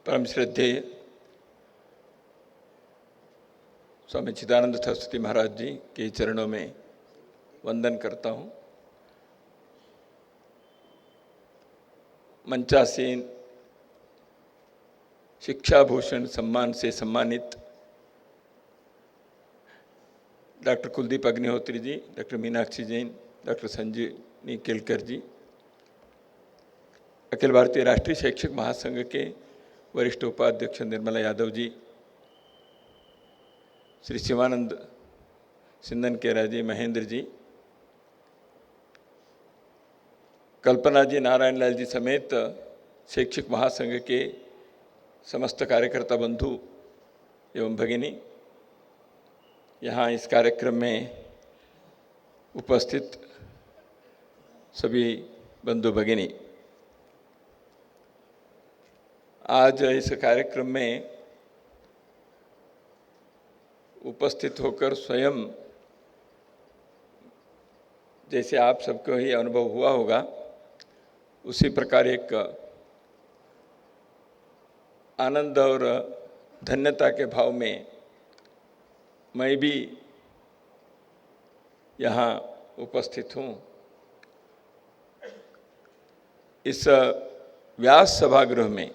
परम श्रद्धेय स्वामी चिदानंद सरस्वती महाराज जी के चरणों में वंदन करता हूँ। मंचासीन शिक्षा भूषण सम्मान से सम्मानित doctor Kuldeep Agnihotri ji, doctor Meenakshi Jain, doctor संजीवनी केलकर जी, अखिल भारतीय राष्ट्रीय शैक्षिक महासंघ के वरिष्ठ उपाध्यक्ष निर्मला यादव जी, श्री शिवानंद सिंदन केरा जी, महेंद्र जी, कल्पना जी, नारायण लाल जी समेत शैक्षिक महासंघ के समस्त कार्यकर्ता बंधु एवं भगिनी, यहाँ इस कार्यक्रम में उपस्थित सभी बंधु भगिनी, आज इस कार्यक्रम में उपस्थित होकर स्वयं जैसे आप सबको ही अनुभव हुआ होगा उसी प्रकार एक आनंद और धन्यता के भाव में मैं भी यहाँ उपस्थित हूँ। इस व्यास सभागृह में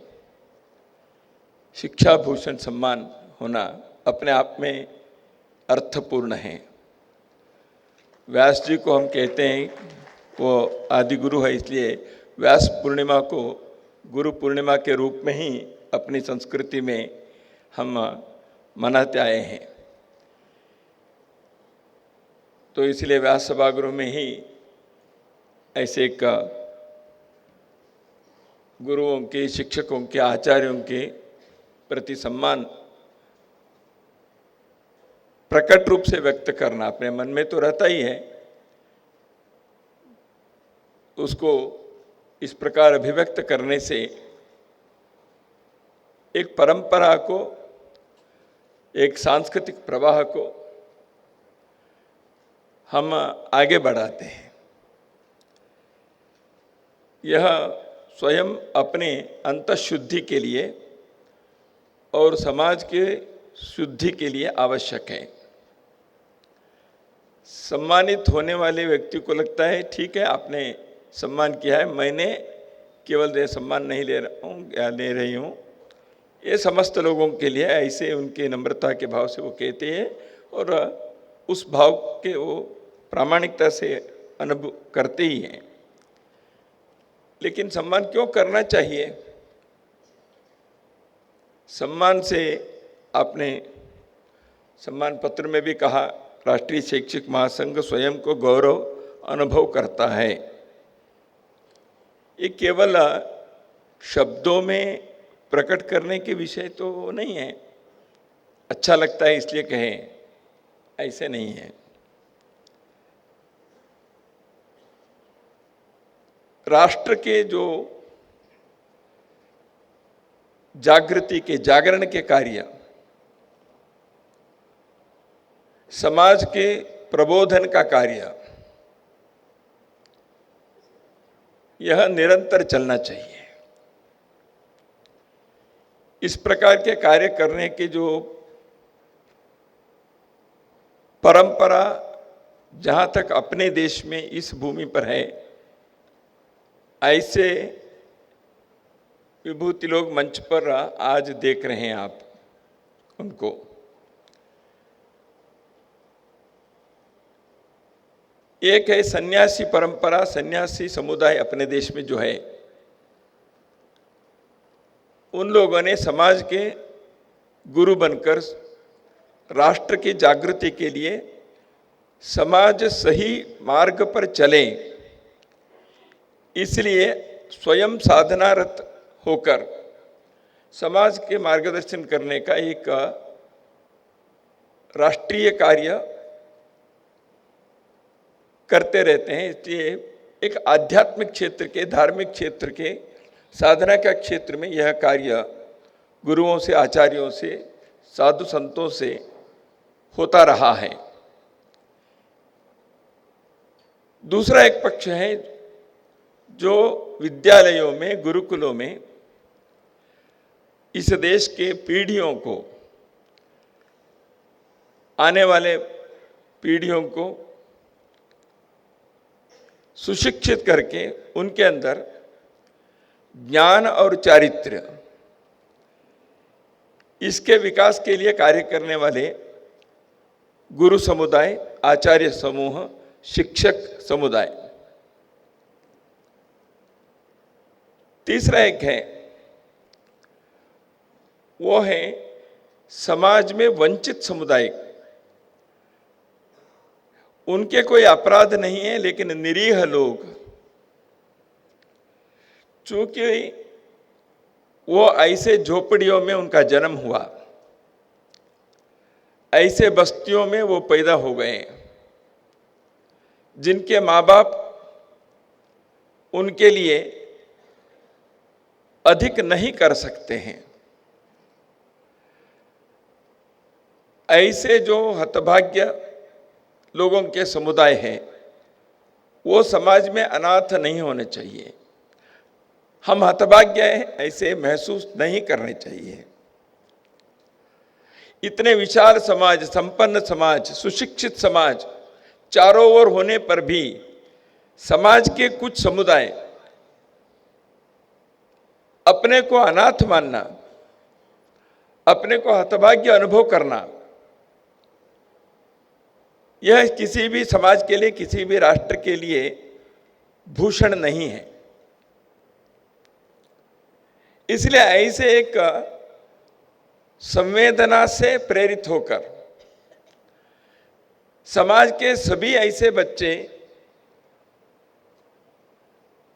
शिक्षा भूषण सम्मान होना अपने आप में अर्थपूर्ण है। व्यास जी को हम कहते हैं वो आदि गुरु है, इसलिए व्यास पूर्णिमा को गुरु पूर्णिमा के रूप में ही अपनी संस्कृति में हम मनाते आए हैं। तो इसलिए व्यास सभागृह में ही ऐसे एक गुरुओं के, शिक्षकों के, आचार्यों के प्रति सम्मान प्रकट रूप से व्यक्त करना अपने मन में तो रहता ही है, उसको इस प्रकार अभिव्यक्त करने से एक परंपरा को, एक सांस्कृतिक प्रवाह को हम आगे बढ़ाते हैं। यह स्वयं अपने अंतःशुद्धि के लिए और समाज के शुद्धि के लिए आवश्यक है। सम्मानित होने वाले व्यक्ति को लगता है ठीक है, आपने सम्मान किया है, मैंने केवल ये सम्मान नहीं ले रहा हूँ या ले रही हूँ, ये समस्त लोगों के लिए, ऐसे उनके नम्रता के भाव से वो कहते हैं और उस भाव के वो प्रामाणिकता से अनुभव करते ही हैं। लेकिन सम्मान क्यों करना चाहिए? सम्मान से आपने सम्मान पत्र में भी कहा, राष्ट्रीय शैक्षिक महासंघ स्वयं को गौरव अनुभव करता है। ये केवल शब्दों में प्रकट करने के विषय तो नहीं है, अच्छा लगता है इसलिए कहें, ऐसे नहीं है। राष्ट्र के जो जागृति के, जागरण के कार्य, समाज के प्रबोधन का कार्य, यह निरंतर चलना चाहिए। इस प्रकार के कार्य करने की जो परंपरा जहाँ तक अपने देश में इस भूमि पर है, ऐसे विभूति लोग मंच पर आज देख रहे हैं आप उनको। एक है सन्यासी परंपरा, सन्यासी समुदाय अपने देश में जो है, उन लोगों ने समाज के गुरु बनकर राष्ट्र की जागृति के लिए समाज सही मार्ग पर चले, इसलिए स्वयं साधनारत होकर समाज के मार्गदर्शन करने का एक राष्ट्रीय कार्य करते रहते हैं। इसलिए एक आध्यात्मिक क्षेत्र के, धार्मिक क्षेत्र के, साधना का क्षेत्र में यह कार्य गुरुओं से, आचार्यों से, साधु संतों से होता रहा है। दूसरा एक पक्ष है जो विद्यालयों में, गुरुकुलों में इस देश के पीढ़ियों को, आने वाले पीढ़ियों को सुशिक्षित करके उनके अंदर ज्ञान और चारित्र्य, इसके विकास के लिए कार्य करने वाले गुरु समुदाय, आचार्य समूह, शिक्षक समुदाय। तीसरा एक है, वो है समाज में वंचित समुदाय। उनके कोई अपराध नहीं है, लेकिन निरीह लोग, चूंकि वो ऐसे झोपड़ियों में उनका जन्म हुआ, ऐसे बस्तियों में वो पैदा हो गए, जिनके माँ बाप उनके लिए अधिक नहीं कर सकते हैं, ऐसे जो हतभाग्य लोगों के समुदाय हैं, वो समाज में अनाथ नहीं होने चाहिए। हम हतभाग्य हैं ऐसे महसूस नहीं करने चाहिए। इतने विशाल समाज, संपन्न समाज, सुशिक्षित समाज चारों ओर होने पर भी समाज के कुछ समुदाय अपने को अनाथ मानना, अपने को हतभाग्य अनुभव करना, यह किसी भी समाज के लिए, किसी भी राष्ट्र के लिए भूषण नहीं है। इसलिए ऐसे एक संवेदना से प्रेरित होकर समाज के सभी ऐसे बच्चे,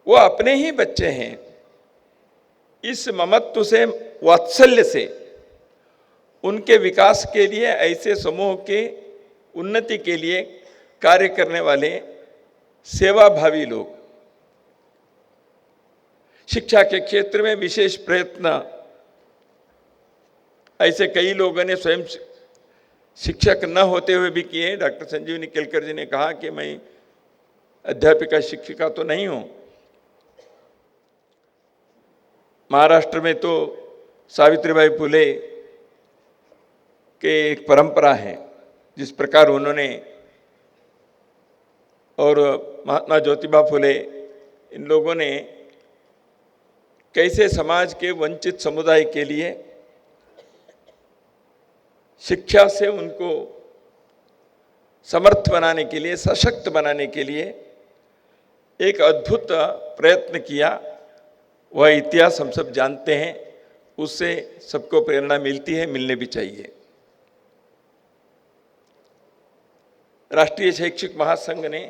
वो अपने ही बच्चे हैं, इस ममत्व से, वात्सल्य से उनके विकास के लिए, ऐसे समूह के उन्नति के लिए कार्य करने वाले सेवाभावी लोग, शिक्षा के क्षेत्र में विशेष प्रयत्न ऐसे कई लोगों ने स्वयं शिक्षक न होते हुए भी किए। डॉक्टर संजीवनी केलकर जी ने कहा कि मैं अध्यापिका शिक्षिका तो नहीं हूं। महाराष्ट्र में तो सावित्रीबाई फुले के एक परंपरा है, जिस प्रकार उन्होंने, और महात्मा ज्योतिबा फुले, इन लोगों ने कैसे समाज के वंचित समुदाय के लिए शिक्षा से उनको समर्थ बनाने के लिए, सशक्त बनाने के लिए एक अद्भुत प्रयत्न किया। वह इतिहास हम सब जानते हैं, उससे सबको प्रेरणा मिलती है, मिलने भी चाहिए। राष्ट्रीय शैक्षिक महासंघ ने,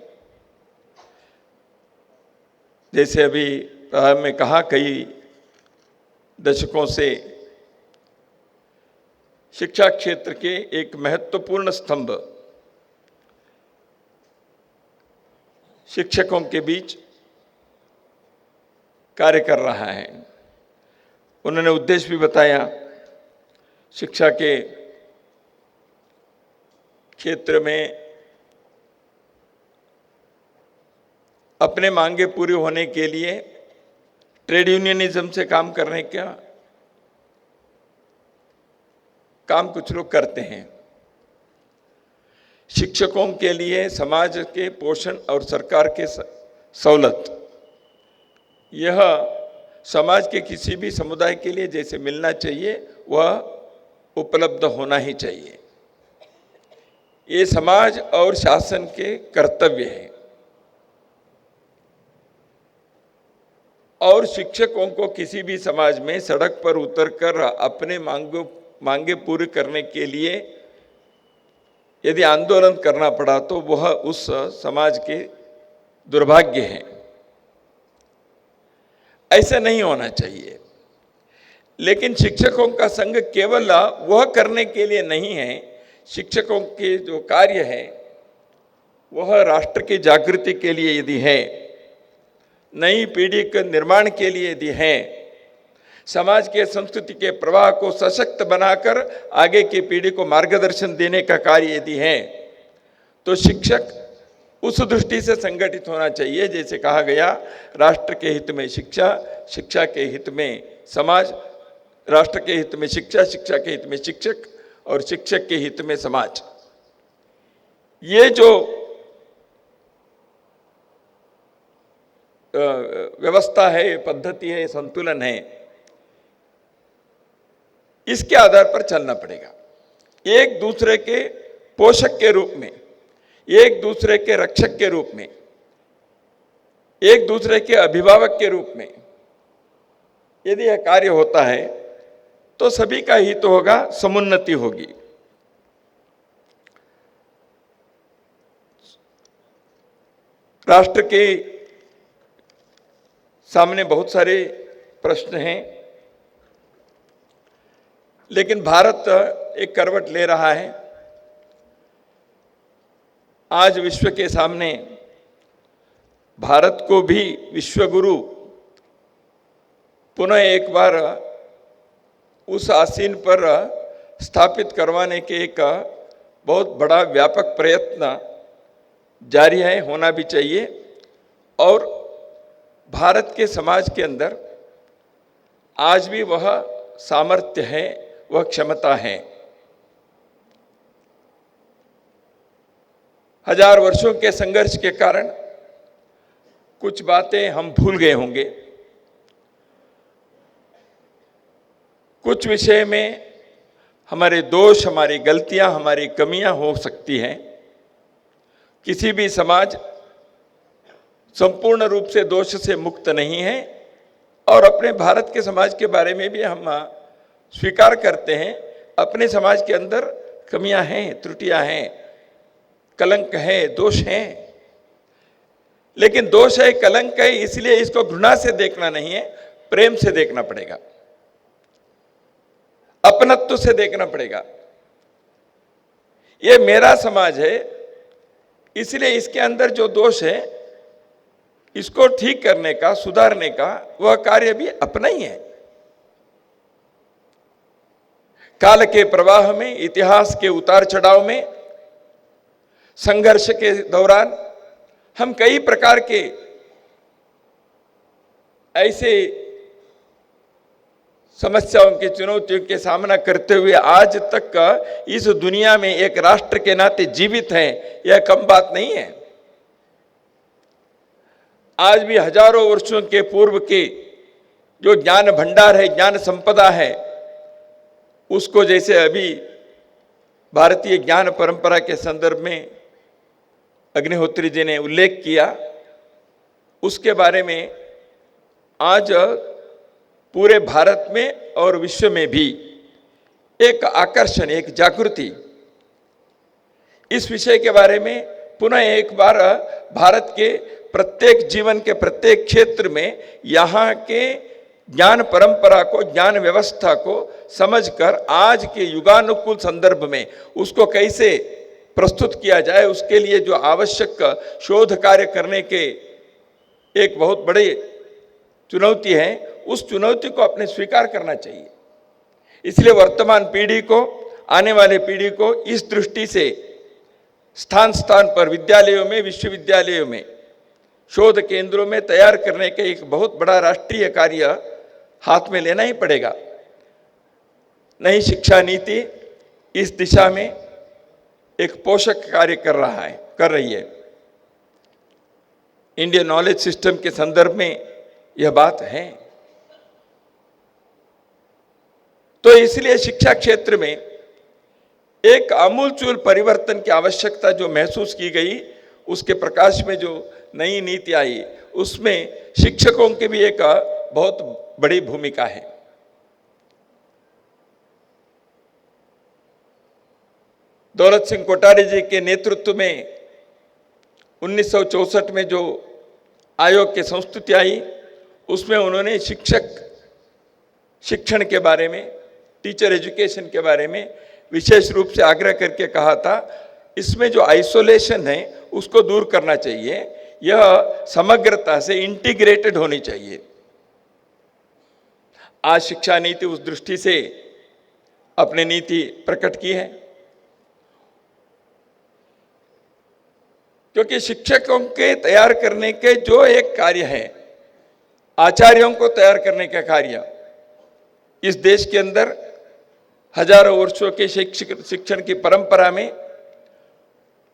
जैसे अभी प्रारंभ में कहा, कई दशकों से शिक्षा क्षेत्र के एक महत्वपूर्ण स्तंभ शिक्षकों के बीच कार्य कर रहा है। उन्होंने उद्देश्य भी बताया। शिक्षा के क्षेत्र में अपने मांगे पूरी होने के लिए ट्रेड यूनियनिज्म से काम करने का काम कुछ लोग करते हैं। शिक्षकों के लिए समाज के पोषण और सरकार के सहूलत, यह समाज के किसी भी समुदाय के लिए जैसे मिलना चाहिए, वह उपलब्ध होना ही चाहिए। ये समाज और शासन के कर्तव्य है। और शिक्षकों को किसी भी समाज में सड़क पर उतरकर अपने मांगे पूरी करने के लिए यदि आंदोलन करना पड़ा तो वह उस समाज के दुर्भाग्य है। ऐसा नहीं होना चाहिए। लेकिन शिक्षकों का संघ केवल वह करने के लिए नहीं है। शिक्षकों के जो कार्य है वह राष्ट्र की जागृति के लिए यदि है, नई पीढ़ी के निर्माण के लिए यदि है, समाज के संस्कृति के प्रवाह को सशक्त बनाकर आगे की पीढ़ी को मार्गदर्शन देने का कार्य यदि है, तो शिक्षक उस दृष्टि से संगठित होना चाहिए। जैसे कहा गया, राष्ट्र के हित में शिक्षा, शिक्षा के हित में समाज, राष्ट्र के हित में शिक्षा, शिक्षा के हित में शिक्षक और शिक्षक के हित में समाज। ये जो व्यवस्था है, ये पद्धति है, ये संतुलन है, इसके आधार पर चलना पड़ेगा। एक दूसरे के पोषक के रूप में, एक दूसरे के रक्षक के रूप में, एक दूसरे के अभिभावक के रूप में यदि यह कार्य होता है तो सभी का हित होगा, समुन्नति होगी। राष्ट्र के सामने बहुत सारे प्रश्न हैं, लेकिन भारत एक करवट ले रहा है। आज विश्व के सामने भारत को भी विश्वगुरु पुनः एक बार उस आसीन पर स्थापित करवाने के एक बहुत बड़ा व्यापक प्रयत्न जारी है, होना भी चाहिए। और भारत के समाज के अंदर आज भी वह सामर्थ्य है, वह क्षमता है। हजार वर्षों के संघर्ष के कारण कुछ बातें हम भूल गए होंगे, कुछ विषय में हमारे दोष, हमारी गलतियां, हमारी कमियां हो सकती हैं। किसी भी समाज संपूर्ण रूप से दोष से मुक्त नहीं है, और अपने भारत के समाज के बारे में भी हम स्वीकार करते हैं, अपने समाज के अंदर कमियां हैं, त्रुटियां हैं, कलंक है, दोष हैं। लेकिन दोष है, कलंक है, इसलिए इसको घृणा से देखना नहीं है, प्रेम से देखना पड़ेगा, अपनत्व से देखना पड़ेगा। ये मेरा समाज है, इसलिए इसके अंदर जो दोष है इसको ठीक करने का, सुधारने का वह कार्य भी अपना ही है। काल के प्रवाह में, इतिहास के उतार चढ़ाव में, संघर्ष के दौरान हम कई प्रकार के ऐसे समस्याओं की, चुनौतियों के सामना करते हुए आज तक का इस दुनिया में एक राष्ट्र के नाते जीवित हैं, यह कम बात नहीं है। आज भी हजारों वर्षों के पूर्व के जो ज्ञान भंडार है, ज्ञान संपदा है, उसको जैसे अभी भारतीय ज्ञान परंपरा के संदर्भ में अग्निहोत्री जी ने उल्लेख किया, उसके बारे में आज पूरे भारत में और विश्व में भी एक आकर्षण, एक जागृति इस विषय के बारे में पुनः एक बार भारत के प्रत्येक जीवन के प्रत्येक क्षेत्र में यहाँ के ज्ञान परंपरा को, ज्ञान व्यवस्था को समझकर आज के युगानुकूल संदर्भ में उसको कैसे प्रस्तुत किया जाए, उसके लिए जो आवश्यक शोध कार्य करने के एक बहुत बड़ी चुनौती है, उस चुनौती को अपने स्वीकार करना चाहिए। इसलिए वर्तमान पीढ़ी को, आने वाले पीढ़ी को इस दृष्टि से स्थान स्थान पर विद्यालयों में, विश्वविद्यालयों में, शोध केंद्रों में तैयार करने का एक बहुत बड़ा राष्ट्रीय कार्य हाथ में लेना ही पड़ेगा। नई शिक्षा नीति इस दिशा में एक पोषक कार्य कर रही है। इंडियन नॉलेज सिस्टम के संदर्भ में यह बात है। तो इसलिए शिक्षा क्षेत्र में एक आमूलचूल परिवर्तन की आवश्यकता जो महसूस की गई, उसके प्रकाश में जो नई नीति आई, उसमें शिक्षकों की भी एक बहुत बड़ी भूमिका है। दौलत सिंह कोठारी जी के नेतृत्व में 1964 में जो आयोग की संस्तुति आई, उसमें उन्होंने शिक्षण के बारे में, टीचर एजुकेशन के बारे में विशेष रूप से आग्रह करके कहा था, इसमें जो आइसोलेशन है उसको दूर करना चाहिए, यह समग्रता से इंटीग्रेटेड होनी चाहिए। आज शिक्षा नीति उस दृष्टि से अपनी नीति प्रकट की है, क्योंकि शिक्षकों के तैयार करने के जो एक कार्य है, आचार्यों को तैयार करने का कार्य, इस देश के अंदर हजारों वर्षों के शिक्षण की परंपरा में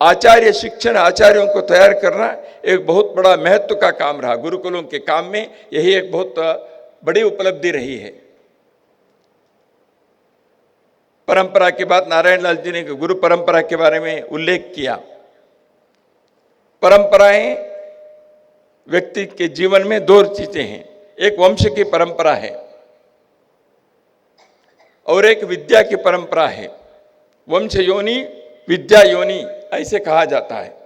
आचार्य शिक्षण, आचार्यों को तैयार करना एक बहुत बड़ा महत्व का काम रहा। गुरुकुलों के काम में यही एक बहुत बड़ी उपलब्धि रही है। परंपरा के बाद नारायण लाल जी ने गुरु परंपरा के बारे में उल्लेख किया। परंपराएं व्यक्ति के जीवन में दो चीजें हैं, एक वंश की परंपरा है और एक विद्या की परंपरा है। वंश योनि, विद्या योनि ऐसे कहा जाता है।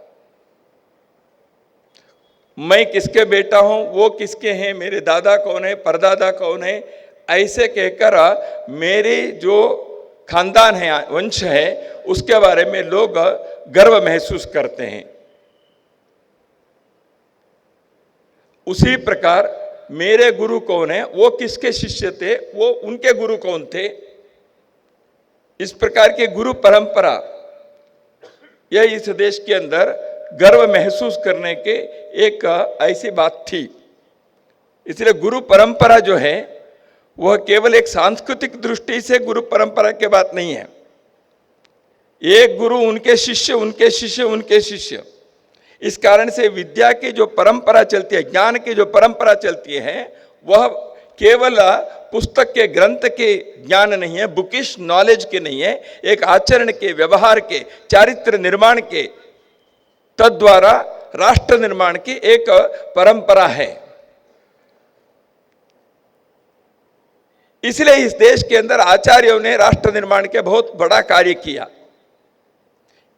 मैं किसके बेटा हूं, वो किसके हैं, मेरे दादा कौन है, परदादा कौन है, ऐसे कहकर मेरे जो खानदान है, वंश है, उसके बारे में लोग गर्व महसूस करते हैं। उसी प्रकार मेरे गुरु कौन है, वो किसके शिष्य थे, वो उनके गुरु कौन थे, इस प्रकार की गुरु परंपरा यह इस देश के अंदर गर्व महसूस करने के एक ऐसी बात थी। इसलिए गुरु परंपरा जो है वह केवल एक सांस्कृतिक दृष्टि से गुरु परंपरा की बात नहीं है। एक गुरु, उनके शिष्य, उनके शिष्य, उनके शिष्य। इस कारण से विद्या की जो परंपरा चलती है, ज्ञान की जो परंपरा चलती है, वह केवल पुस्तक के, ग्रंथ के ज्ञान नहीं है, बुकिश नॉलेज के नहीं है, एक आचरण के, व्यवहार के, चारित्र निर्माण के, तद्वारा राष्ट्र निर्माण की एक परंपरा है। इसलिए इस देश के अंदर आचार्यों ने राष्ट्र निर्माण के बहुत बड़ा कार्य किया।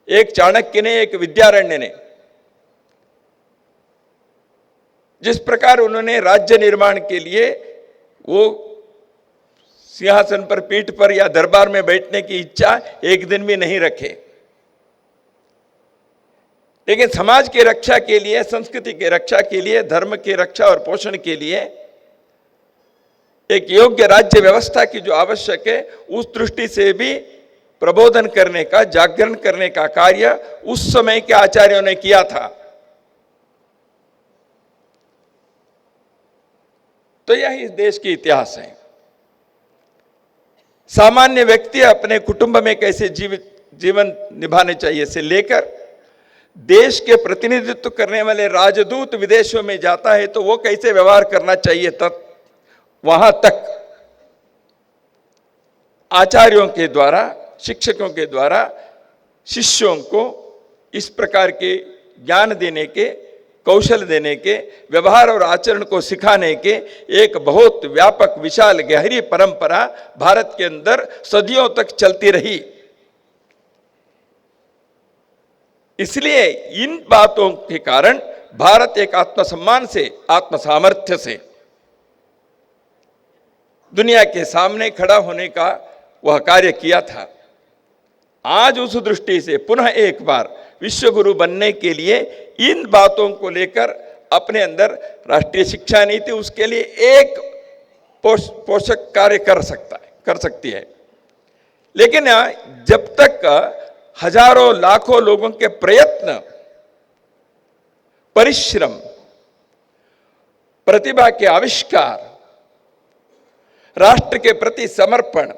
एक चाणक्य ने, एक विद्यारण्य ने, जिस प्रकार उन्होंने राज्य निर्माण के लिए वो सिंहासन पर, पीठ पर या दरबार में बैठने की इच्छा एक दिन भी नहीं रखे, लेकिन समाज की रक्षा के लिए, संस्कृति की रक्षा के लिए, धर्म की रक्षा और पोषण के लिए एक योग्य राज्य व्यवस्था की जो आवश्यक है, उस दृष्टि से भी प्रबोधन करने का, जागरण करने का कार्य उस समय के आचार्यों ने किया था। तो यह इस देश की इतिहास है। सामान्य व्यक्ति अपने कुटुंब में कैसे जीवन निभाने चाहिए से लेकर देश के प्रतिनिधित्व करने वाले राजदूत विदेशों में जाता है तो वो कैसे व्यवहार करना चाहिए, तक वहां तक आचार्यों के द्वारा, शिक्षकों के द्वारा शिष्यों को इस प्रकार के ज्ञान देने के, कौशल देने के, व्यवहार और आचरण को सिखाने के एक बहुत व्यापक, विशाल, गहरी परंपरा भारत के अंदर सदियों तक चलती रही। इसलिए इन बातों के कारण भारत एक आत्मसम्मान से, आत्मसामर्थ्य से दुनिया के सामने खड़ा होने का वह कार्य किया था। आज उस दृष्टि से पुनः एक बार विश्व गुरु बनने के लिए इन बातों को लेकर अपने अंदर राष्ट्रीय शिक्षा नीति उसके लिए एक पोषक कार्य कर सकती है। लेकिन जब तक हजारों लाखों लोगों के प्रयत्न, परिश्रम, प्रतिभा के आविष्कार, राष्ट्र के प्रति समर्पण,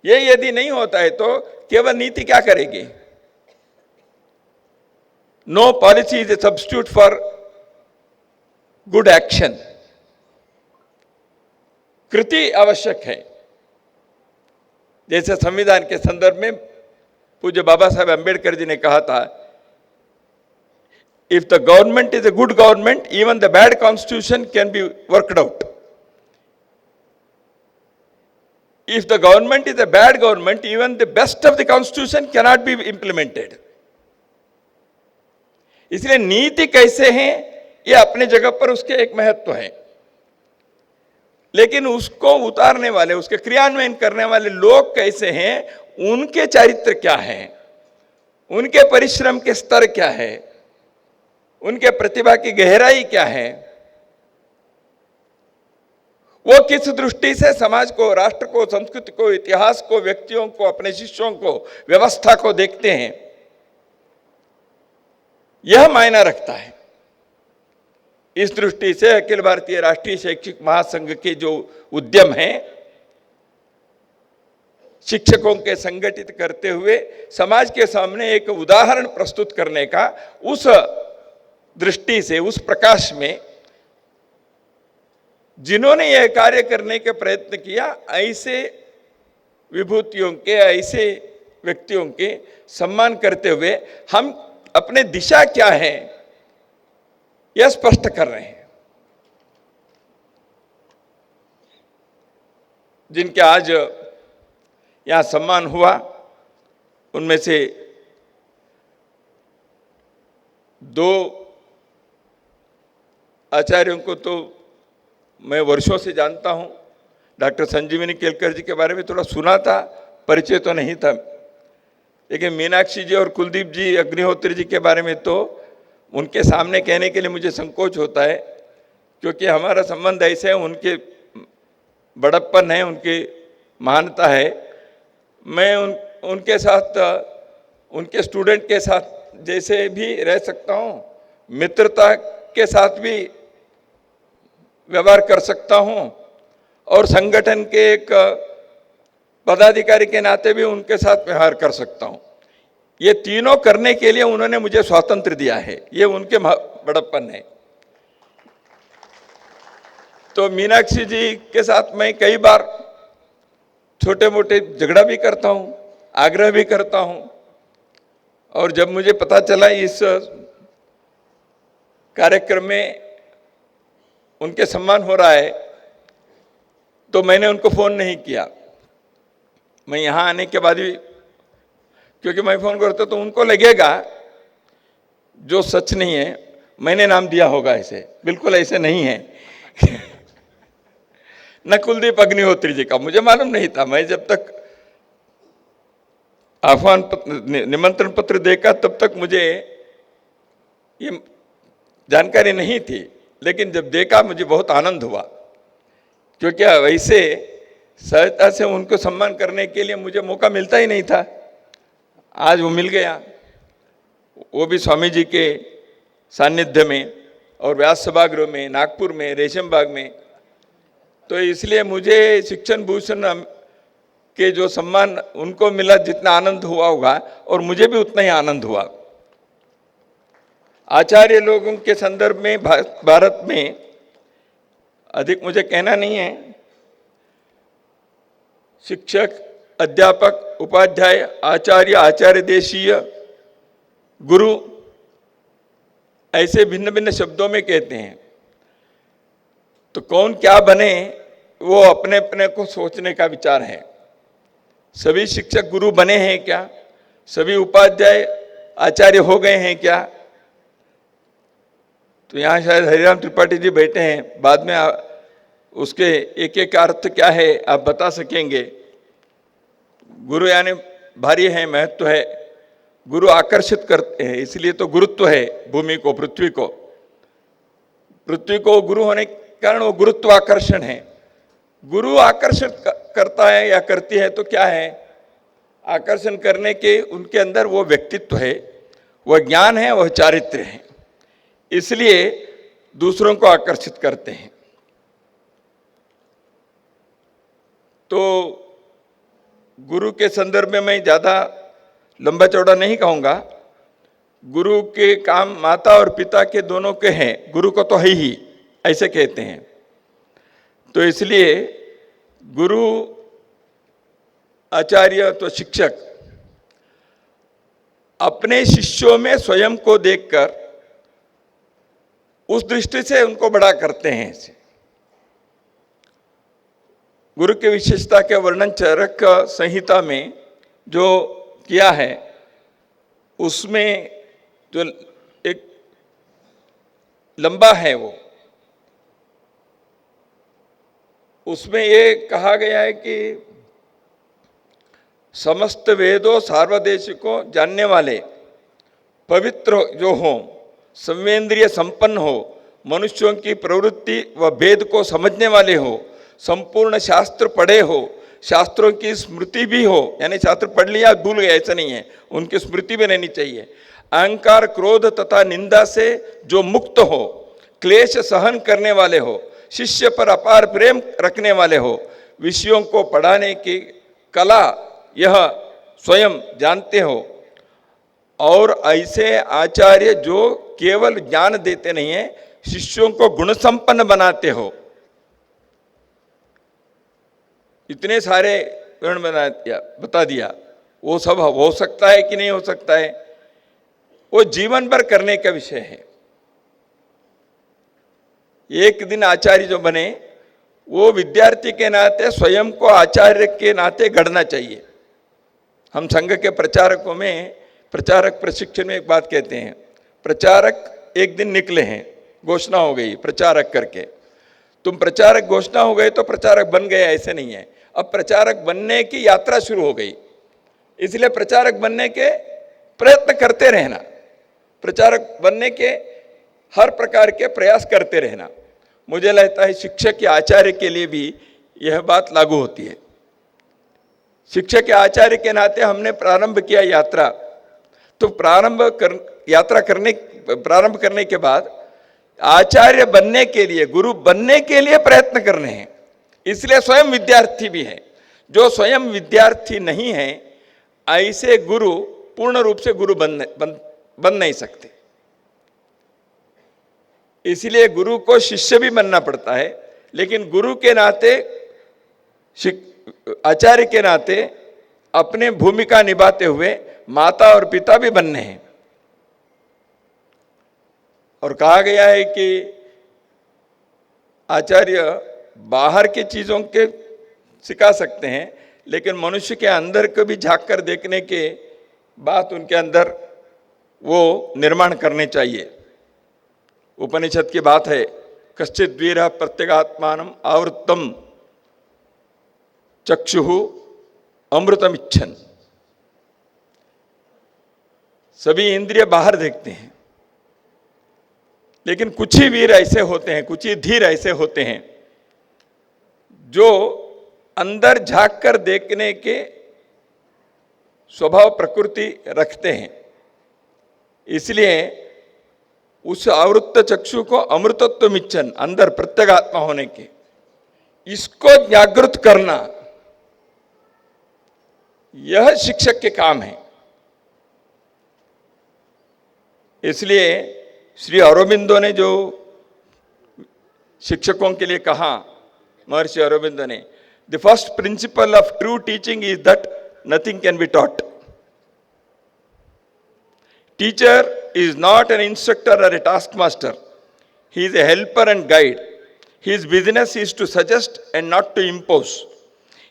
ये यदि नहीं होता है तो केवल नीति क्या करेगी? No policy is a substitute for good action. कृति आवश्यक है। जैसे संविधान के संदर्भ में पूज्य बाबा साहेब अंबेडकर जी ने कहा था, if the government is a good government, even the bad constitution can be worked out. If the government is a bad government, even the best of the constitution cannot be implemented. इसलिए नीति कैसे है ये अपने जगह पर उसके एक महत्व है, लेकिन उसको उतारने वाले, उसके क्रियान्वयन करने वाले लोग कैसे हैं, उनके चरित्र क्या है, उनके परिश्रम के स्तर क्या है, उनके प्रतिभा की गहराई क्या है, वो किस दृष्टि से समाज को, राष्ट्र को, संस्कृति को, इतिहास को, व्यक्तियों को, अपने शिष्यों को, व्यवस्था को देखते हैं, यह मायना रखता है। इस दृष्टि से अखिल भारतीय राष्ट्रीय शैक्षिक महासंघ के जो उद्यम हैं, शिक्षकों के संगठित करते हुए समाज के सामने एक उदाहरण प्रस्तुत करने का, उस दृष्टि से, उस प्रकाश में जिन्होंने यह कार्य करने के प्रयत्न किया, ऐसे विभूतियों के, ऐसे व्यक्तियों के सम्मान करते हुए हम अपने दिशा क्या है यह स्पष्ट कर रहे हैं। जिनके आज यहां सम्मान हुआ, उनमें से 2 आचार्यों को तो मैं वर्षों से जानता हूं। डॉक्टर संजीवनी केलकर जी के बारे में थोड़ा सुना था, परिचय तो नहीं था, लेकिन मीनाक्षी जी और कुलदीप जी अग्निहोत्री जी के बारे में तो उनके सामने कहने के लिए मुझे संकोच होता है, क्योंकि हमारा संबंध ऐसे है, उनके बड़प्पन है, उनकी महानता है। मैं उनके साथ, उनके स्टूडेंट के साथ जैसे भी रह सकता हूँ, मित्रता के साथ भी व्यवहार कर सकता हूँ, और संगठन के एक पदाधिकारी के नाते भी उनके साथ व्यवहार कर सकता हूँ। ये तीनों करने के लिए उन्होंने मुझे स्वातंत्र्य दिया है, ये उनके बड़प्पन है। तो मीनाक्षी जी के साथ मैं कई बार छोटे मोटे झगड़ा भी करता हूँ, आग्रह भी करता हूँ, और जब मुझे पता चला इस कार्यक्रम में उनके सम्मान हो रहा है, तो मैंने उनको फ़ोन नहीं किया। मैं यहाँ आने के बाद भी, क्योंकि मैं फ़ोन करता तो उनको लगेगा जो सच नहीं है, मैंने नाम दिया होगा ऐसे, बिल्कुल ऐसे नहीं है। न कुलदीप अग्निहोत्री जी का मुझे मालूम नहीं था। मैं जब तक आह्वान निमंत्रण पत्र देखा तब तक मुझे ये जानकारी नहीं थी, लेकिन जब देखा मुझे बहुत आनंद हुआ, क्योंकि वैसे सहजता से उनको सम्मान करने के लिए मुझे मौका मिलता ही नहीं था। आज वो मिल गया, वो भी स्वामी जी के सानिध्य में, और व्यास सभागृह में, नागपुर में, रेशम बाग में। तो इसलिए मुझे शिक्षण भूषण के जो सम्मान उनको मिला, जितना आनंद हुआ होगा, और मुझे भी उतना ही आनंद हुआ। आचार्य लोगों के संदर्भ में भारत में अधिक मुझे कहना नहीं है। शिक्षक, अध्यापक, उपाध्याय, आचार्य, आचार्य देशीय, गुरु, ऐसे भिन्न भिन्न शब्दों में कहते हैं। तो कौन क्या बने, वो अपने अपने को सोचने का विचार है। सभी शिक्षक गुरु बने हैं क्या? सभी उपाध्याय आचार्य हो गए हैं क्या? तो यहाँ शायद हरिराम त्रिपाठी जी बैठे हैं, बाद में उसके एक एक अर्थ क्या है आप बता सकेंगे। गुरु यानी भारी है, महत्व है, गुरु आकर्षित करते हैं, इसलिए तो गुरुत्व है भूमि को, पृथ्वी को। पृथ्वी को गुरु होने के कारण वो गुरुत्वाकर्षण है। गुरु आकर्षित करता है या करती है तो क्या है? आकर्षण करने के उनके अंदर वो व्यक्तित्व है, वह ज्ञान है, वह चारित्र्य है, इसलिए दूसरों को आकर्षित करते हैं। तो गुरु के संदर्भ में मैं ज़्यादा लंबा चौड़ा नहीं कहूँगा। गुरु के काम माता और पिता के दोनों के हैं, गुरु को तो है ही, ऐसे कहते हैं। तो इसलिए गुरु, आचार्य तो शिक्षक अपने शिष्यों में स्वयं को देखकर उस दृष्टि से उनको बड़ा करते हैं। गुरु की विशेषता के वर्णन चरक संहिता में जो किया है, उसमें जो एक लंबा है वो, उसमें ये कहा गया है कि समस्त वेदों सार्वदेशिकों जानने वाले, पवित्र जो हो, संवेंद्रिय संपन्न हो, मनुष्यों की प्रवृत्ति व भेद को समझने वाले हो, संपूर्ण शास्त्र पढ़े हो, शास्त्रों की स्मृति भी हो, यानी शास्त्र पढ़ लिया भूल गए ऐसा नहीं है, उनकी स्मृति भी रहनी चाहिए। अहंकार, क्रोध तथा निंदा से जो मुक्त हो, क्लेश सहन करने वाले हो, शिष्य पर अपार प्रेम रखने वाले हो, विषयों को पढ़ाने की कला यह स्वयं जानते हो, और ऐसे आचार्य जो केवल ज्ञान देते नहीं है, शिष्यों को गुण संपन्न बनाते हो। इतने सारे गुण बता दिया। वो सब हो सकता है कि नहीं हो सकता है, वो जीवन भर करने का विषय है। एक दिन आचार्य जो बने, वो विद्यार्थी के नाते स्वयं को आचार्य के नाते गढ़ना चाहिए। हम संघ के प्रचारकों में, प्रचारक प्रशिक्षण में एक बात कहते हैं, प्रचारक एक दिन निकले हैं, घोषणा हो गई प्रचारक करके, तुम प्रचारक घोषणा हो गए तो प्रचारक बन गए, ऐसे नहीं है। अब प्रचारक बनने की यात्रा शुरू हो गई, इसलिए प्रचारक बनने के प्रयत्न करते रहना, प्रचारक बनने के हर प्रकार के प्रयास करते रहना। मुझे लगता है शिक्षक या आचार्य के लिए भी यह बात लागू होती है। शिक्षक या आचार्य के नाते हमने प्रारंभ किया यात्रा, तो यात्रा प्रारंभ करने के बाद आचार्य बनने के लिए, गुरु बनने के लिए प्रयत्न करने हैं। इसलिए स्वयं विद्यार्थी भी है। जो स्वयं विद्यार्थी नहीं है, ऐसे गुरु पूर्ण रूप से गुरु बन नहीं सकते। इसलिए गुरु को शिष्य भी बनना पड़ता है, लेकिन गुरु के नाते, आचार्य के नाते अपने भूमिका निभाते हुए माता और पिता भी बनने हैं। और कहा गया है कि आचार्य बाहर की चीजों के सिखा सकते हैं, लेकिन मनुष्य के अंदर को भी झांक कर देखने के बात उनके अंदर वो निर्माण करने चाहिए। उपनिषद की बात है, कश्चित् वीरः प्रत्यगात्मानम् आवृत्तम चक्षुः अमृतमिच्छन्। सभी इंद्रिय बाहर देखते हैं, लेकिन कुछ ही वीर ऐसे होते हैं, कुछ ही धीर ऐसे होते हैं जो अंदर झांक कर देखने के स्वभाव प्रकृति रखते हैं। इसलिए उस आवृत्त चक्षु को अमृतत्व मिच्छन, अंदर प्रत्यगात्मा होने के, इसको जागृत करना, यह शिक्षक के काम है। इसलिए श्री अरबिंदो ने जो शिक्षकों के लिए कहा, महर्षि अरबिंदो ने, the first principle of true teaching is that nothing can be taught. Teacher is not an instructor or a taskmaster. He is a helper and guide. His business is to suggest and not to impose.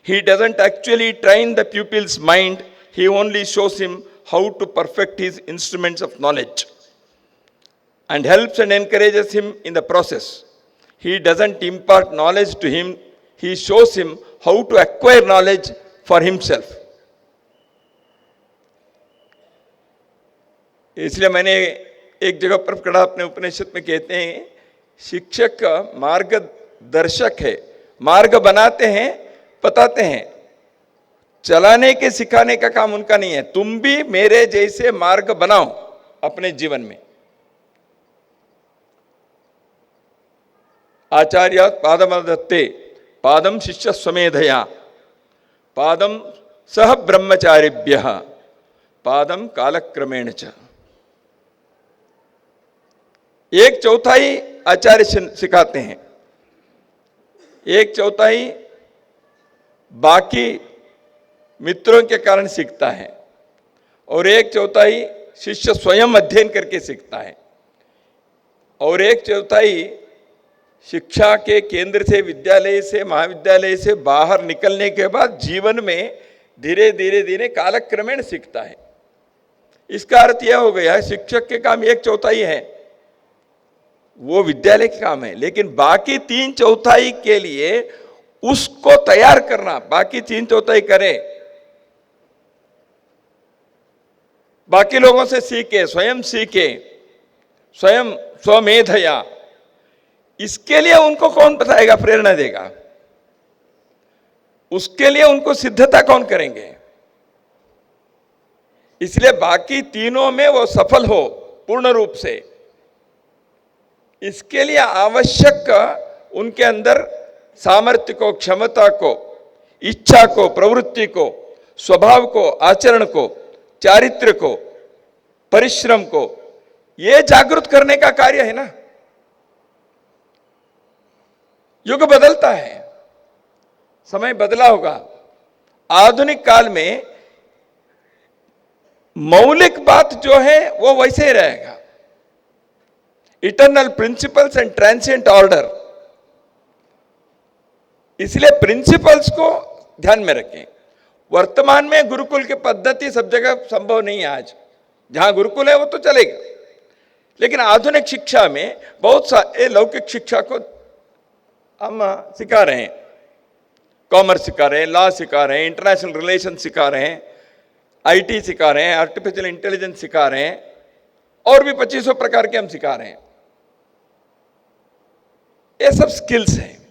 He doesn't actually train the pupil's mind. He only shows him how to perfect his instruments of knowledge and helps and encourages him in the process. He doesn't impart knowledge to him. He shows him how to acquire knowledge for himself. इसलिए मैंने एक जगह पर पढ़ा, अपने उपनिषद में कहते हैं, शिक्षक का मार्गदर्शक है, मार्ग बनाते हैं, बताते हैं, चलाने के सिखाने का काम उनका नहीं है। तुम भी मेरे जैसे मार्ग बनाओ अपने जीवन में। आचार्य पादमदत्ते पादम शिष्य स्वमेधया पादम सह ब्रह्मचारिभ्यः पादम कालक्रमेण च। एक चौथाई आचार्य सिखाते हैं, एक चौथाई बाकी मित्रों के कारण सीखता है, और एक चौथाई शिष्य स्वयं अध्ययन करके सीखता है, और एक चौथाई शिक्षा के केंद्र से, विद्यालय से, महाविद्यालय से बाहर निकलने के बाद जीवन में धीरे धीरे धीरे कालक्रमेण सीखता है। इसका अर्थ यह हो गया, शिक्षक के काम एक चौथाई है, वो विद्यालय का काम है, लेकिन बाकी तीन चौथाई के लिए उसको तैयार करना, बाकी तीन चौथाई करे, बाकी लोगों से सीखे, स्वयं स्वमेधया। इसके लिए उनको कौन बताएगा, प्रेरणा देगा? उसके लिए उनको सिद्धता कौन करेंगे? इसलिए बाकी तीनों में वो सफल हो पूर्ण रूप से, इसके लिए आवश्यक उनके अंदर सामर्थ्य को, क्षमता को, इच्छा को, प्रवृत्ति को, स्वभाव को, आचरण को, चारित्र को, परिश्रम को, ये जागृत करने का कार्य है ना। युग बदलता है, समय बदला होगा। आधुनिक काल में मौलिक बात जो है वो वैसे ही रहेगा, eternal principles and transient order. इसलिए प्रिंसिपल्स को ध्यान में रखें। वर्तमान में गुरुकुल की पद्धति सब जगह संभव नहीं है। आज जहां गुरुकुल है वो तो चलेगा, लेकिन आधुनिक शिक्षा में बहुत सारे लौकिक शिक्षा को हम सिखा रहे हैं। कॉमर्स सिखा रहे हैं, लॉ सिखा रहे हैं, इंटरनेशनल रिलेशन सिखा रहे हैं, आईटी सिखा रहे हैं, आर्टिफिशियल इंटेलिजेंस सिखा रहे हैं, और भी 2500 प्रकार के हम सिखा रहे हैं। ये सब स्किल्स हैं,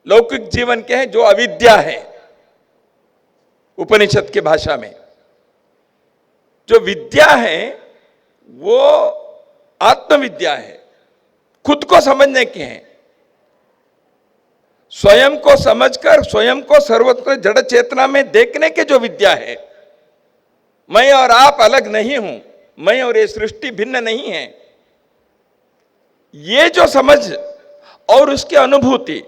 लौकिक जीवन के हैं, जो अविद्या है। उपनिषद के भाषा में जो विद्या है वो आत्मविद्या है, खुद को समझने की है। स्वयं को समझकर स्वयं को सर्वत्र जड़ चेतना में देखने के जो विद्या है। मैं और आप अलग नहीं हूं, मैं और ये सृष्टि भिन्न नहीं है। ये जो समझ और उसकी अनुभूति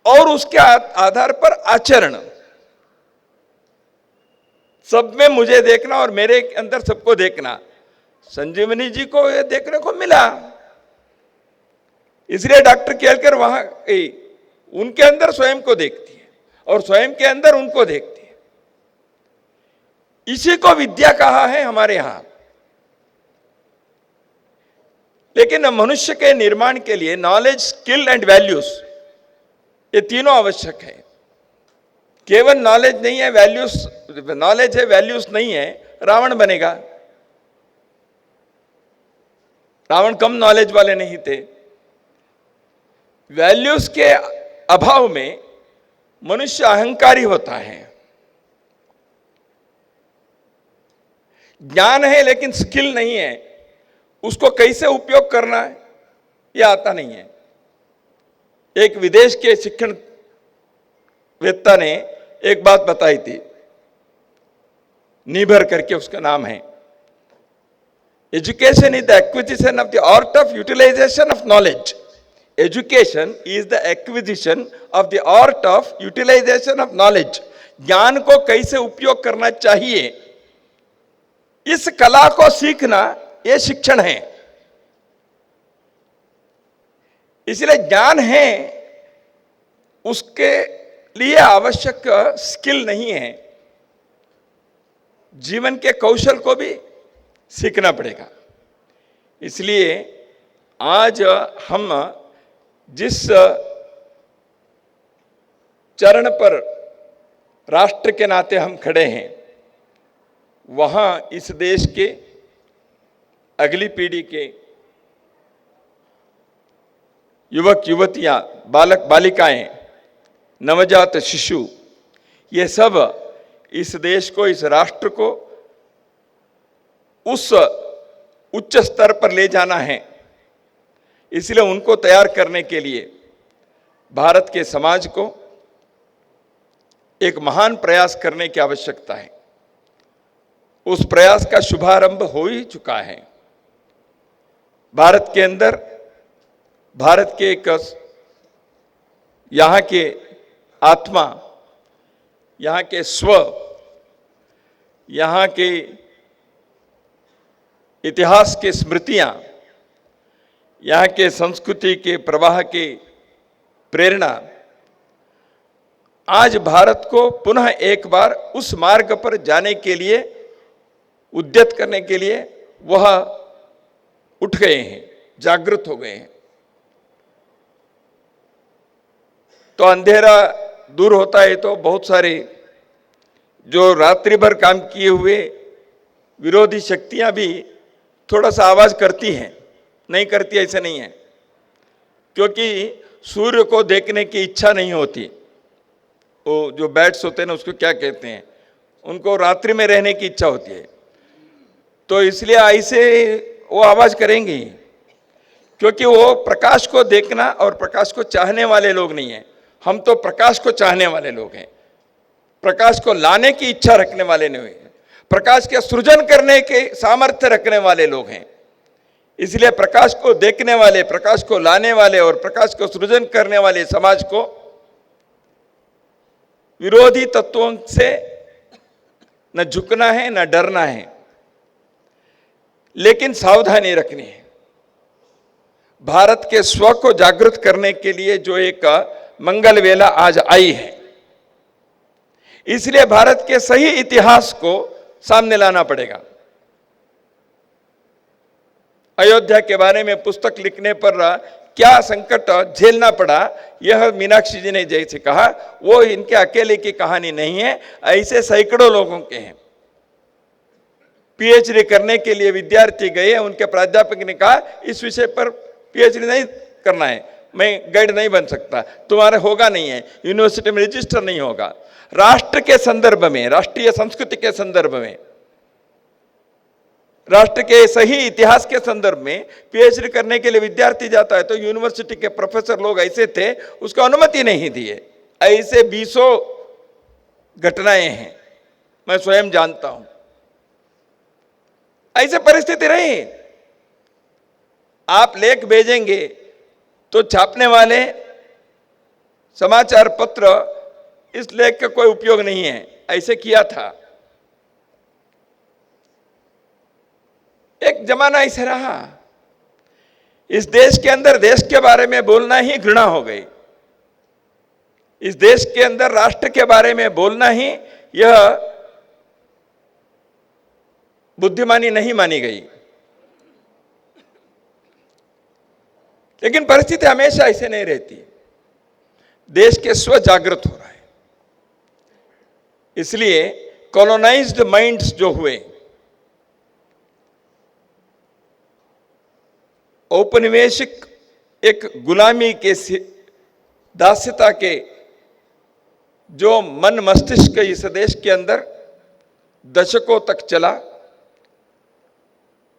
और उसके आधार पर आचरण, सब में मुझे देखना और मेरे अंदर सबको देखना, संजीवनी जी को ये देखने को मिला। इसलिए डॉक्टर केलकर वहां उनके अंदर स्वयं को देखती है और स्वयं के अंदर उनको देखती है। इसी को विद्या कहा है हमारे यहां। लेकिन मनुष्य के निर्माण के लिए नॉलेज, स्किल एंड वैल्यूज, ये तीनों आवश्यक है। केवल नॉलेज नहीं है, वैल्यूज, नॉलेज है वैल्यूज नहीं है, रावण बनेगा। रावण कम नॉलेज वाले नहीं थे। वैल्यूज के अभाव में मनुष्य अहंकारी होता है। ज्ञान है लेकिन स्किल नहीं है, उसको कैसे उपयोग करना है ये आता नहीं है। एक विदेश के शिक्षणवेत्ता ने एक बात बताई थी, नीबर करके उसका नाम है। Education is the acquisition of the art of utilization of knowledge. Education is the acquisition of the art of utilization of knowledge. ज्ञान को कैसे उपयोग करना चाहिए, इस कला को सीखना ये शिक्षण है। इसलिए ज्ञान है, उसके लिए आवश्यक स्किल नहीं है। जीवन के कौशल को भी सीखना पड़ेगा। इसलिए आज हम जिस चरण पर राष्ट्र के नाते हम खड़े हैं, वहां इस देश के अगली पीढ़ी के युवक युवतियां, बालक बालिकाएं, नवजात शिशु, ये सब इस देश को, इस राष्ट्र को उस उच्च स्तर पर ले जाना है। इसलिए उनको तैयार करने के लिए भारत के समाज को एक महान प्रयास करने की आवश्यकता है। उस प्रयास का शुभारंभ हो ही चुका है। भारत के अंदर, भारत के एक यहाँ के आत्मा, यहाँ के स्व, यहाँ के इतिहास के स्मृतियाँ, यहाँ के संस्कृति के प्रवाह के प्रेरणा आज भारत को पुनः एक बार उस मार्ग पर जाने के लिए, उद्यत करने के लिए वह उठ गए हैं, जागृत हो गए हैं। तो अंधेरा दूर होता है तो बहुत सारे जो रात्रि भर काम किए हुए विरोधी शक्तियां भी थोड़ा सा आवाज करती हैं, नहीं करती ऐसा नहीं है, क्योंकि सूर्य को देखने की इच्छा नहीं होती। वो जो बैट्स होते हैं ना, उसको क्या कहते हैं, उनको रात्रि में रहने की इच्छा होती है। तो इसलिए ऐसे वो आवाज करेंगे। क्योंकि वो प्रकाश को देखना और प्रकाश को चाहने वाले लोग नहीं हैं। हम तो प्रकाश को चाहने वाले लोग हैं, प्रकाश को लाने की इच्छा रखने वाले नहीं हैं, प्रकाश के सृजन करने के सामर्थ्य रखने वाले लोग हैं। इसलिए प्रकाश को देखने वाले, प्रकाश को लाने वाले और प्रकाश को सृजन करने वाले समाज को विरोधी तत्वों से न झुकना है न डरना है, लेकिन सावधानी रखनी है। भारत के स्व को जागृत करने के लिए जो एक मंगल वेला आज आई है, इसलिए भारत के सही इतिहास को सामने लाना पड़ेगा। अयोध्या के बारे में पुस्तक लिखने पर क्या संकट झेलना पड़ा, यह मीनाक्षी जी ने जैसे कहा, वो इनके अकेले की कहानी नहीं है, ऐसे सैकड़ों लोगों के हैं। पीएचडी करने के लिए विद्यार्थी गए, उनके प्राध्यापक ने कहा इस विषय पर पीएचडी नहीं करना है, मैं गाइड नहीं बन सकता, तुम्हारा होगा नहीं है, यूनिवर्सिटी में रजिस्टर नहीं होगा। राष्ट्र के संदर्भ में, राष्ट्रीय संस्कृति के संदर्भ में, राष्ट्र के सही इतिहास के संदर्भ में पीएचडी करने के लिए विद्यार्थी जाता है तो यूनिवर्सिटी के प्रोफेसर लोग ऐसे थे, उसको अनुमति नहीं दिए। ऐसे 20 घटनाएं हैं, मैं स्वयं जानता हूं। ऐसे परिस्थिति रही, आप लेख भेजेंगे तो छापने वाले समाचार पत्र इस लेख का कोई उपयोग नहीं है, ऐसे किया था। एक जमाना ऐसे रहा, इस देश के अंदर देश के बारे में बोलना ही घृणा हो गई। इस देश के अंदर राष्ट्र के बारे में बोलना ही यह बुद्धिमानी नहीं मानी गई। लेकिन परिस्थिति हमेशा ऐसे नहीं रहती, देश के स्व जागृत हो रहा है। इसलिए कॉलोनाइज्ड माइंड्स जो हुए, औपनिवेशिक एक गुलामी के दास्यता के जो मन मस्तिष्क इस देश के अंदर दशकों तक चला,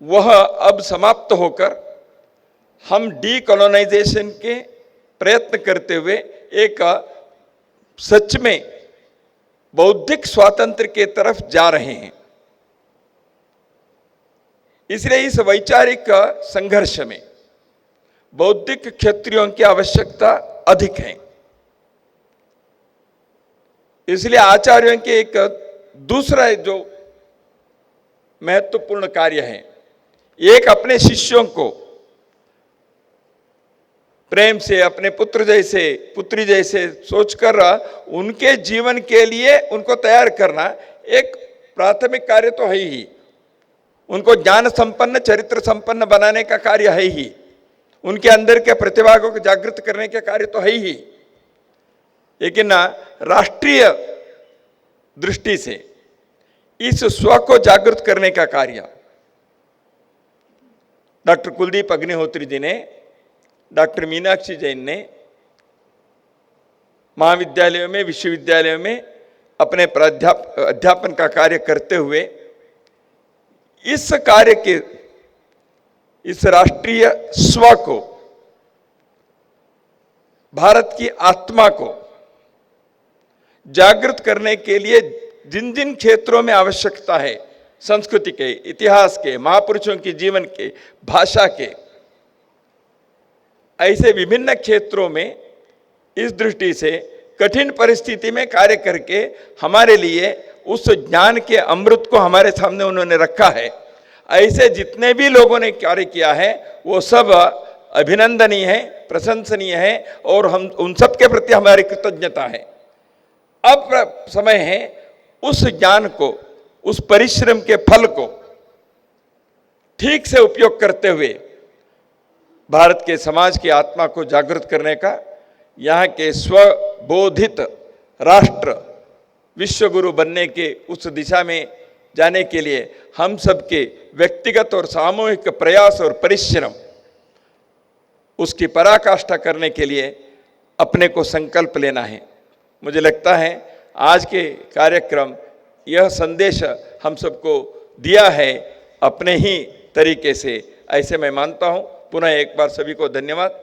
वह अब समाप्त होकर हम डीकोलोनाइजेशन के प्रयत्न करते हुए एक सच में बौद्धिक स्वातंत्र्य के तरफ जा रहे हैं। इसलिए इस वैचारिक संघर्ष में बौद्धिक क्षत्रियों की आवश्यकता अधिक है। इसलिए आचार्यों के एक दूसरा जो महत्वपूर्ण कार्य है, एक अपने शिष्यों को प्रेम से, अपने पुत्र जैसे, पुत्री जैसे सोचकर उनके जीवन के लिए उनको तैयार करना एक प्राथमिक कार्य तो है ही। उनको ज्ञान संपन्न, चरित्र संपन्न बनाने का कार्य है ही। उनके अंदर के प्रतिभा को जागृत करने के कार्य तो है ही। लेकिन राष्ट्रीय दृष्टि से इस स्व को जागृत करने का कार्य डॉक्टर कुलदीप अग्निहोत्री जी ने, डॉक्टर मीनाक्षी जैन ने महाविद्यालयों में, विश्वविद्यालयों में अपने अध्यापन का कार्य करते हुए इस कार्य के, इस राष्ट्रीय स्व को, भारत की आत्मा को जागृत करने के लिए जिन जिन क्षेत्रों में आवश्यकता है, संस्कृति के, इतिहास के, महापुरुषों के जीवन के, भाषा के, ऐसे विभिन्न क्षेत्रों में इस दृष्टि से कठिन परिस्थिति में कार्य करके हमारे लिए उस ज्ञान के अमृत को हमारे सामने उन्होंने रखा है। ऐसे जितने भी लोगों ने कार्य किया है वो सब अभिनंदनीय है, प्रशंसनीय है और हम उन सब के प्रति हमारी कृतज्ञता है। अब समय है उस ज्ञान को, उस परिश्रम के फल को ठीक से उपयोग करते हुए भारत के समाज की आत्मा को जागृत करने का, यहाँ के स्वबोधित राष्ट्र विश्वगुरु बनने के उस दिशा में जाने के लिए हम सबके व्यक्तिगत और सामूहिक प्रयास और परिश्रम, उसकी पराकाष्ठा करने के लिए अपने को संकल्प लेना है। मुझे लगता है आज के कार्यक्रम यह संदेश हम सबको दिया है अपने ही तरीके से, ऐसे मैं मानता हूँ। पुनः एक बार सभी को धन्यवाद।